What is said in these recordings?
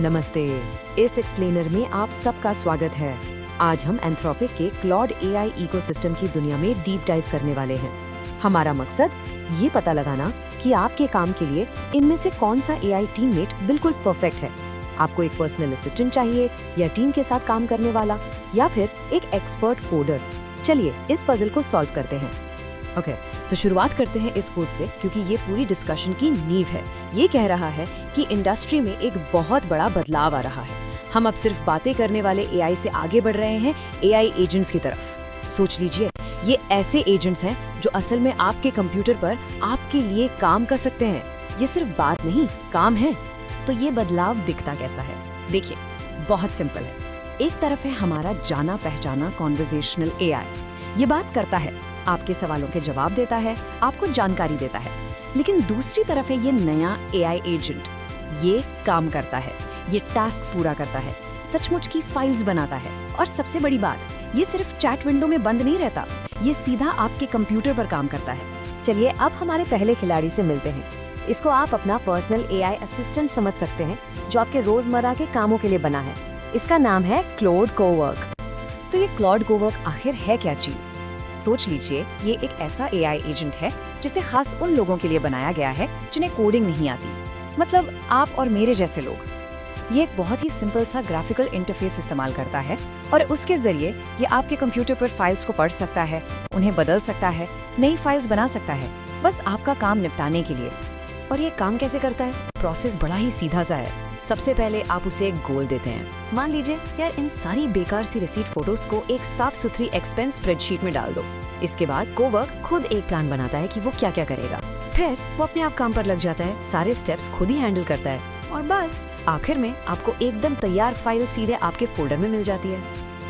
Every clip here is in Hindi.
नमस्ते। इस एक्सप्लेनर में आप सबका स्वागत है। आज हम एंथ्रोपिक के क्लॉड एआई इकोसिस्टम की दुनिया में डीप डाइव करने वाले हैं। हमारा मकसद ये पता लगाना कि आपके काम के लिए इनमें से कौन सा एआई टीममेट बिल्कुल परफेक्ट है। आपको एक पर्सनल असिस्टेंट चाहिए या टीम के साथ काम करने वाला या फिर एक एक्सपर्ट कोडर। चलिए इस पजल को सॉल्व करते हैं। ओके, तो शुरुआत करते हैं इस कोड से क्योंकि ये पूरी डिस्कशन की नींव है। ये कह रहा है कि इंडस्ट्री में एक बहुत बड़ा बदलाव आ रहा है। हम अब सिर्फ बातें करने वाले एआई से आगे बढ़ रहे हैं एआई एजेंट्स की तरफ। सोच लीजिए, ये ऐसे एजेंट्स हैं जो असल में आपके कंप्यूटर पर आपके लिए काम कर सकते हैं। ये सिर्फ बात नहीं, काम है। तो ये बदलाव दिखता कैसा है? देखिए, बहुत सिंपल है। एक तरफ है हमारा जाना पहचाना कॉन्वर्सेशनल एआई। ये बात करता है, आपके सवालों के जवाब देता है, आपको जानकारी देता है। लेकिन दूसरी तरफ है ये नया एआई एजेंट। ये काम करता है, ये टास्क्स पूरा करता है, सचमुच की फाइल्स बनाता है। और सबसे बड़ी बात, ये सिर्फ चैट विंडो में बंद नहीं रहता, ये सीधा आपके कंप्यूटर पर काम करता है। चलिए अब हमारे पहले खिलाड़ी से मिलते हैं। इसको आप अपना पर्सनल एआई असिस्टेंट समझ सकते हैं जो आपके रोजमर्रा के कामों के लिए बना है। इसका नाम है क्लॉड कोवर्क। तो ये क्लॉड कोवर्क आखिर है क्या चीज? सोच लीजिए, ये एक ऐसा एआई एजेंट है जिसे खास उन लोगों के लिए बनाया गया है जिन्हें कोडिंग नहीं आती, मतलब आप और मेरे जैसे लोग। ये एक बहुत ही सिंपल सा ग्राफिकल इंटरफेस इस्तेमाल करता है और उसके जरिए ये आपके कंप्यूटर पर फाइल्स को पढ़ सकता है, उन्हें बदल सकता है, नई फाइल्स बना सकता है, बस आपका काम निपटाने के लिए। और ये काम कैसे करता है? प्रोसेस बड़ा ही सीधा सा है। सबसे पहले आप उसे एक गोल देते हैं। मान लीजिए, यार इन सारी बेकार सी रिसीट फोटोज को एक साफ सुथरी एक्सपेंस स्प्रेडशीट में डाल दो। इसके बाद कोवर्क खुद एक प्लान बनाता है कि वो क्या क्या करेगा। फिर वो अपने आप काम पर लग जाता है, सारे स्टेप्स खुद ही हैंडल करता है और बस आखिर में आपको एकदम तैयार फाइल सीधे आपके फोल्डर में मिल जाती है।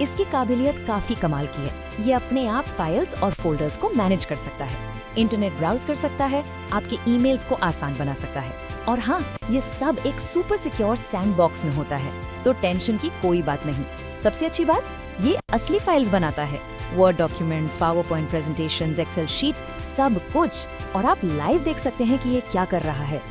इसकी काबिलियत काफी कमाल की है। ये अपने आप फाइल्स और फोल्डर्स को मैनेज कर सकता है, इंटरनेट ब्राउज कर सकता है, आपके ईमेल्स को आसान बना सकता है। और हाँ, ये सब एक सुपर सिक्योर सैंडबॉक्स में होता है, तो टेंशन की कोई बात नहीं। सबसे अच्छी बात, ये असली फाइल्स बनाता है, Word documents, PowerPoint presentations, Excel sheets, सब कुछ। और आप लाइव देख सकते हैं कि ये क्या कर रहा है।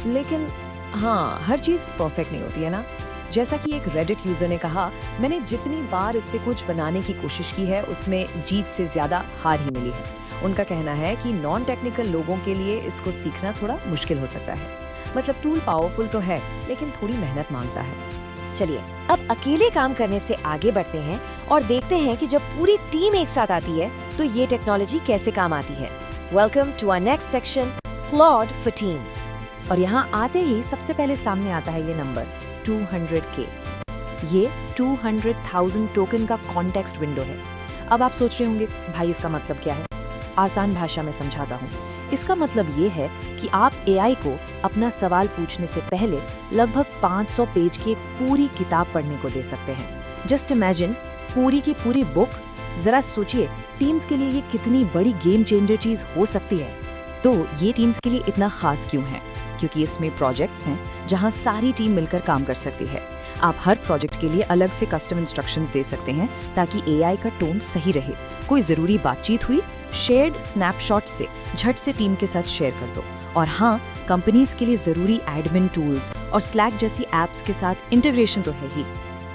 लेकिन हाँ, हर चीज परफेक्ट नहीं होती है ना। जैसा कि एक रेडिट यूजर ने कहा, मैंने जितनी बार इससे कुछ बनाने की कोशिश की है उसमें जीत से ज्यादा हार ही मिली है। उनका कहना है कि नॉन टेक्निकल लोगों के लिए इसको सीखना थोड़ा मुश्किल हो सकता है। मतलब टूल पावरफुल तो है, लेकिन थोड़ी मेहनत मांगता है। चलिए अब अकेले काम करने से आगे बढ़ते हैं और देखते हैं कि जब पूरी टीम एक साथ आती है तो ये टेक्नोलॉजी कैसे काम आती है। Welcome to our next section, Claude for Teams. और यहाँ आते ही सबसे पहले सामने आता है ये नंबर 200K। ये 200,000 टोकन का कॉन्टेक्स्ट विंडो है। अब आप सोच रहे होंगे, भाई इसका मतलब क्या है? आसान भाषा में समझाता हूँ। इसका मतलब ये है कि आप एआई को अपना सवाल पूछने से पहले लगभग 500 पेज की एक पूरी किताब पढ़ने को दे सकते हैं। जस्ट इमेजिन, पूरी की पूरी बुक। जरा सोचिए, टीम्स के लिए ये कितनी बड़ी गेम चेंजर चीज हो सकती है। तो ये टीम्स के लिए इतना खास क्यों है? क्योंकि इसमें प्रोजेक्ट्स हैं जहां सारी टीम मिलकर काम कर सकती है। आप हर प्रोजेक्ट के लिए अलग से कस्टम इंस्ट्रक्शंस दे सकते हैं ताकि एआई का टोन सही रहे। कोई जरूरी बातचीत हुई, शेयर्ड स्नैपशॉट से झट से टीम के साथ शेयर कर दो। और हाँ, कंपनीज के लिए जरूरी एडमिन टूल्स और स्लैक जैसी एप्स के साथ इंटीग्रेशन तो है ही।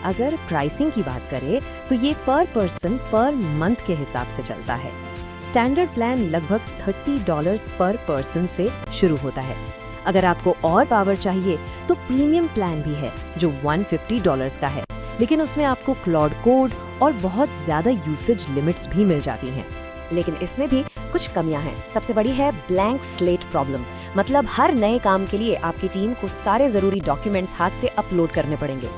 अगर प्राइसिंग की बात करें तो ये पर पर्सन पर मंथ के हिसाब से चलता है। स्टैंडर्ड प्लान लगभग $30 पर पर्सन से शुरू होता है। अगर आपको और पावर चाहिए तो प्रीमियम प्लान भी है जो $150 का है, लेकिन उसमें आपको क्लॉड कोड और बहुत ज्यादा यूसेज लिमिट्स भी मिल जाती हैं। लेकिन इसमें भी कुछ कमियां हैं। सबसे बड़ी है ब्लैंक स्लेट प्रॉब्लम, मतलब हर नए काम के लिए आपकी टीम को सारे जरूरी डॉक्यूमेंट्स हाथ से अपलोड करने पड़ेंगे।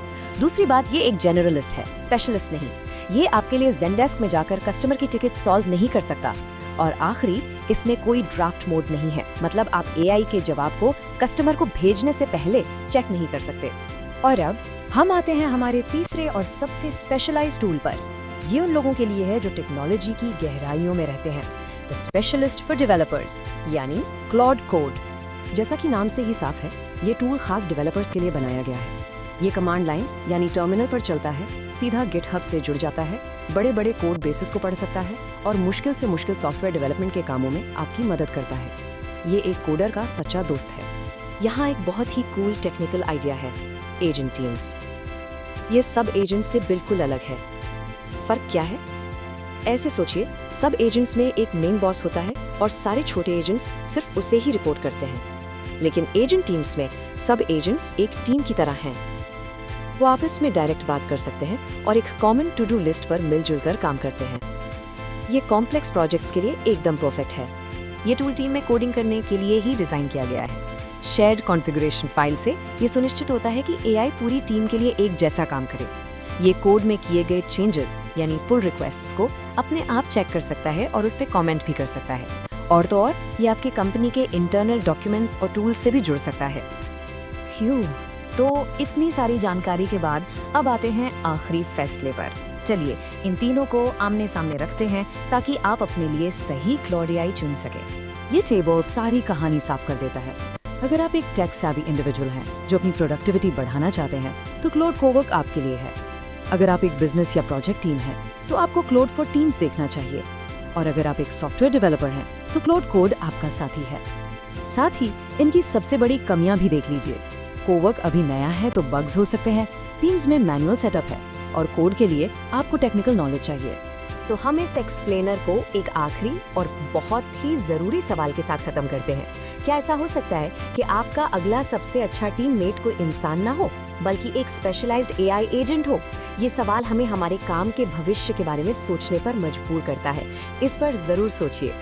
दूसरी बात, ये एक जनरलिस्ट है, स्पेशलिस्ट नहीं। ये आपके लिए ज़ेनडेस्क में जाकर कस्टमर की टिकट सॉल्व नहीं कर सकता। और आखिरी, इसमें कोई ड्राफ्ट मोड नहीं है, मतलब आप एआई के जवाब को कस्टमर को भेजने से पहले चेक नहीं कर सकते। और अब हम आते हैं हमारे तीसरे और सबसे स्पेशलाइज्ड टूल पर। ये उन लोगों के लिए है जो टेक्नोलॉजी की गहराइयों में रहते हैं, द स्पेशलिस्ट फॉर डेवलपर्स, यानी क्लॉड कोड। जैसा कि नाम से ही साफ है, ये टूल खास डेवलपर्स के लिए बनाया गया है। ये कमांड लाइन यानी टर्मिनल पर चलता है, सीधा गिटहब से जुड़ जाता है, बड़े बड़े कोड बेसिस को पढ़ सकता है और मुश्किल से मुश्किल सॉफ्टवेयर डेवलपमेंट के कामों में आपकी मदद करता है। ये एक कोडर का सच्चा दोस्त है। यहाँ एक बहुत ही कूल टेक्निकल आइडिया है। Agent teams. ये सब एजेंट्स से बिल्कुल अलग है। फर्क क्या है? ऐसे सोचिए, सब एजेंट्स में एक मेन बॉस होता है और सारे छोटे एजेंट्स सिर्फ उसे ही रिपोर्ट करते हैं। लेकिन एजेंट टीम्स में सब एजेंट्स एक टीम की तरह हैं। वो आपस में डायरेक्ट बात कर सकते हैं और एक कॉमन टू डू लिस्ट पर मिलजुल कर काम करते हैं। ये कॉम्प्लेक्स प्रोजेक्ट्स के लिए एकदम परफेक्ट है। ये टूल टीम में कोडिंग करने के लिए ही डिजाइन किया गया है। शेयर्ड कॉन्फ़िगरेशन फाइल से ये सुनिश्चित होता है कि एआई पूरी टीम के लिए एक जैसा काम करे। ये कोड में किए गए चेंजेस यानी पुल रिक्वेस्ट्स को अपने आप चेक कर सकता है और उस पर कमेंट भी कर सकता है। और तो और ये आपके कंपनी के इंटरनल डॉक्यूमेंट्स और टूल्स से भी जुड़ सकता है। ह्यू, तो इतनी सारी जानकारी के बाद अब आते हैं आखिरी फैसले पर। चलिए इन तीनों को आमने सामने रखते हैं ताकि आप अपने लिए सही क्लॉड एआई चुन सके। ये टेबल सारी कहानी साफ कर देता है। अगर आप एक टेक savvy इंडिविजुअल हैं जो अपनी प्रोडक्टिविटी बढ़ाना चाहते हैं तो क्लोड कोवर्क आपके लिए है। अगर आप एक बिजनेस या प्रोजेक्ट टीम हैं तो आपको क्लोड फॉर टीम्स देखना चाहिए। और अगर आप एक सॉफ्टवेयर डेवलपर हैं तो क्लोड कोड आपका साथी है। साथ ही इनकी सबसे बड़ी कमियां भी देख लीजिए। कोवर्क अभी नया है तो बग्स हो सकते हैं, टीम्स में मैनुअल सेटअप है और कोड के लिए आपको टेक्निकल नॉलेज चाहिए। तो हम इस एक्सप्लेनर को एक आखिरी और बहुत ही जरूरी सवाल के साथ खत्म करते हैं। क्या ऐसा हो सकता है कि आपका अगला सबसे अच्छा टीममेट कोई इंसान ना हो बल्कि एक स्पेशलाइज्ड एआई एजेंट हो? ये सवाल हमें हमारे काम के भविष्य के बारे में सोचने पर मजबूर करता है। इस पर जरूर सोचिए।